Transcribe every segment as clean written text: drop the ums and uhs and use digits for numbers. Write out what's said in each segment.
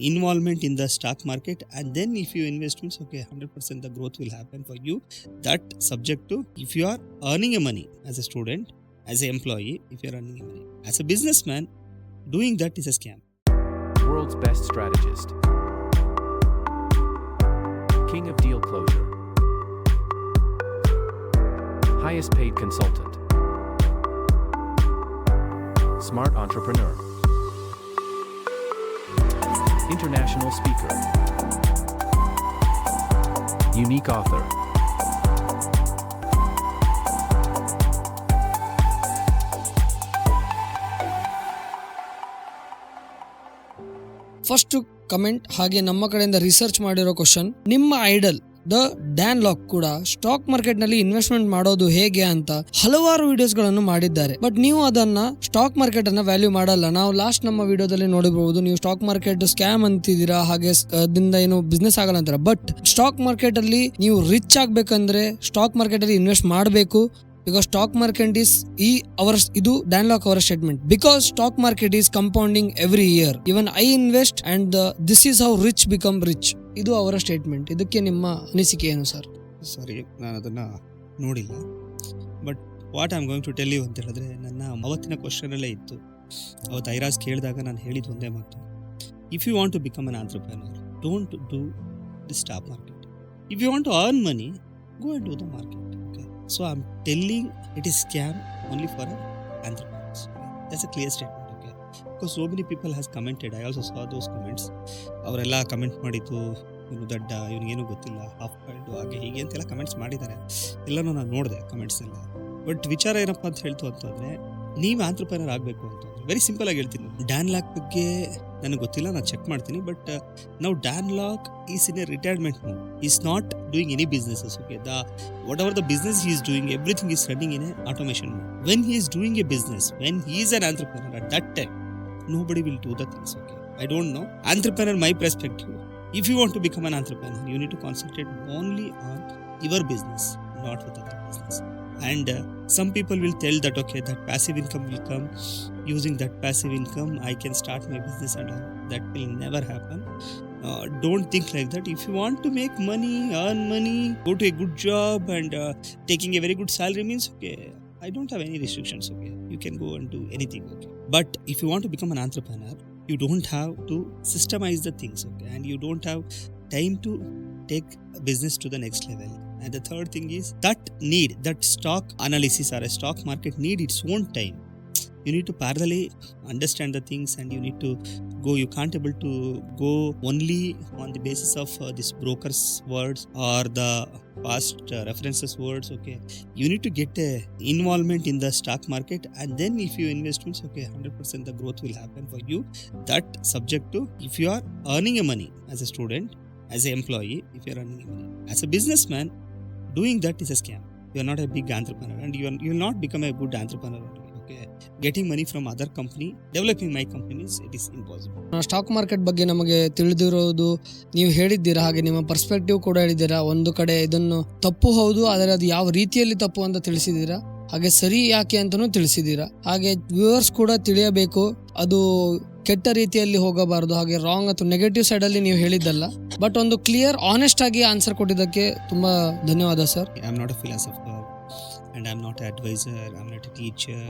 involvement in the stock market, and then if you invest means 100% the growth will happen for you. That subject to if you are earning a money as a student, as an employee, if you are earning a money as a businessman, doing that is a scam. World's best strategist, king of deal closure, highest paid consultant, smart entrepreneur, international speaker, unique author, first comment ಹಾಗೆ ನಮ್ಮ ಕಡೆಯಿಂದ research ಮಾಡಿರೋ question, ನಿಮ್ಮ idle the Dan lock ಕೂಡ stock market ನಲ್ಲಿ investment ಮಾಡೋದು ಹೇಗೆ ಅಂತ ಹಲವಾರು ವಿಡಿಯೋಸ್ ಗಳನ್ನು ಮಾಡಿದ್ದಾರೆ. ಬಟ್ ನೀವು ಅದನ್ನ ಸ್ಟಾಕ್ ಮಾರ್ಕೆಟ್ ಅನ್ನ ವ್ಯಾಲ್ಯೂ ಮಾಡಲ್ಲ. ನಾವು ಲಾಸ್ಟ್ ನಮ್ಮ ವಿಡಿಯೋದಲ್ಲಿ ನೋಡಿರಬಹುದು, ನೀವು ಸ್ಟಾಕ್ ಮಾರ್ಕೆಟ್ ಸ್ಕ್ಯಾಮ್ ಅಂತಿದ್ದೀರಾ, ಹಾಗೆ ಅದರಿಂದ ಏನು ಬಿಸ್ನೆಸ್ ಆಗಲ್ಲ ಅಂತೀರಾ. ಬಟ್ ಸ್ಟಾಕ್ ಮಾರ್ಕೆಟ್ ಅಲ್ಲಿ ನೀವು ರಿಚ್ ಆಗ್ಬೇಕಂದ್ರೆ ಸ್ಟಾಕ್ ಮಾರ್ಕೆಟ್ ಅಲ್ಲಿ ಇನ್ವೆಸ್ಟ್ ಮಾಡಬೇಕು. Because stock market is ಇದು Dan Lok our statement. Because stock market is compounding every year. Even I invest and this is how rich become rich. ಇದು ಅವರ statement. ಇದಕ್ಕೆ ನಿಮ್ಮ ಅನಿಸಿಕೆ ಏನು ಸರ್? ಸಾರಿ, ನಾನು ಅದನ್ನು ನೋಡಿಲ್ಲ. But what I am going to tell you ಅಂತ ಹೇಳಿದ್ರೆ, ನನ್ನ ಅವತ್ತಿನ ಕ್ವಶನಲ್ಲೇ ಇತ್ತು. ಅವತ್ತು ಐರಾಸ್ ಕೇಳಿದಾಗ ನಾನು ಹೇಳಿದ್ದು ಒಂದೇ ಮಾತು, if you want to become an entrepreneur, don't do the stock market. If you want to earn money, go and do the market. Okay, so I'm telling it is scam only for entrepreneurs. Okay? That's a clear statement. Okay, because so many people has commented. I also saw those comments. ಅವರೆಲ್ಲ comment ಮಾಡಿದ್ದು, ಇವನು ದಡ್ಡ, ಇವನಿಗೇನು ಗೊತ್ತಿಲ್ಲ, half point, ಹಾಗೆ ಹೀಗೆ ಅಂತೆಲ್ಲ comments ಮಾಡಿದ್ದಾರೆ. ಎಲ್ಲನೂ ನಾನು ನೋಡಿದೆ ಕಮೆಂಟ್ಸ್ ಎಲ್ಲ. ಬಟ್ ವಿಚಾರ ಏನಪ್ಪ ಅಂತ ಹೇಳ್ತು ಅಂತಂದರೆ, ನೀವು ಆಂಟ್ರಪ್ರೆನರ್ ಆಗಬೇಕು ಅಂತಂದರೆ ವೆರಿ ಸಿಂಪಲ್ ಆಗಿ ಹೇಳ್ತೀನಿ. ಡ್ಯಾನ್ ಲಾಕ್ ಬಗ್ಗೆ ನನಗೆ ಗೊತ್ತಿಲ್ಲ, ನಾನು ಚೆಕ್ ಮಾಡ್ತೀನಿ. ಬಟ್ ನಾವು Dan lock is in a retirement mood. Is not doing any businesses. Okay, what ever the business he is doing, everything is running in a automation mode. When he is doing a business, when he is an entrepreneur, at that time nobody will do the things. Okay, I don't know. Entrepreneur, my perspective, if you want to become an entrepreneur, you need to concentrate only on your business, not with other business. And some people will tell that okay, that passive income will come. Using that passive income I can start my business, and all. That will never happen. Don't think like that. If you want to make money, earn money, go to a good job, and taking a very good salary means okay, I don't have any restrictions. Okay, you can go and do anything. Okay, but if you want to become an entrepreneur, you don't have to systemize the things. Okay, and you don't have time to take business to the next level. And the third thing is that stock analysis or a stock market need its own time. You need to parallelly understand the things, and you need to go. You can't able to go only on the basis of this broker's words or the past references words. Okay, you need to get a involvement in the stock market, and then if you invest means 100% the growth will happen for you. That subject to if you are earning a money as a student, as an employee, if you are earning a money as a businessman, doing that is a scam. You are not a big entrepreneur, and you will not become a good entrepreneur. Okay, getting money from other company, developing my companies, it is impossible. Stock market ಬಗ್ಗೆ ನಮಗೆ ತಿಳಿದಿರೋದು ನೀವು ಹೇಳಿದ್ದೀರಾ, ಹಾಗೆ ನಿಮ್ಮ perspective ಕೂಡ ಹೇಳಿದ್ದೀರಾ. ಒಂದು ಕಡೆ ಇದನ್ನು ತಪ್ಪು ಹೌದು, ಆದರೆ ಅದು ಯಾವ ರೀತಿಯಲ್ಲಿ ತಪ್ಪು ಅಂತ ತಿಳಿಸಿದ್ದೀರಾ, ಹಾಗೆ ಸರಿ ಯಾಕೆ ಅಂತಾನೂ ತಿಳಿಸಿದ್ದೀರಾ. ಹಾಗೆ ವ್ಯೂವರ್ಸ್ ಕೂಡ ತಿಳಿಯಬೇಕು, ಅದು ಕೆಟ್ಟ ರೀತಿಯಲ್ಲಿ ಹೋಗಬಾರದು, ಹಾಗೆ ರಾಂಗ್ ಅಥವಾ ನೆಗೆಟಿವ್ ಸೈಡ್ ಅಲ್ಲಿ ನೀವು ಹೇಳಿದ್ದಲ್ಲ. ಬಟ್ ಒಂದು ಕ್ಲಿಯರ್ ಆನೆಸ್ಟ್ ಆಗಿ ಆನ್ಸರ್ ಕೊಟ್ಟಿದ್ದಕ್ಕೆ ತುಂಬಾ ಧನ್ಯವಾದ sir. I am not a philosopher, and I am not an advisor, I am not a teacher.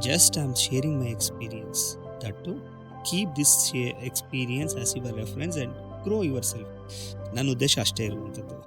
Just I am sharing my experience. That to keep this experience as your reference and grow yourself. ನನ್ನ ಉದ್ದೇಶ ಅಷ್ಟೇ ಇರುವಂಥದ್ದು.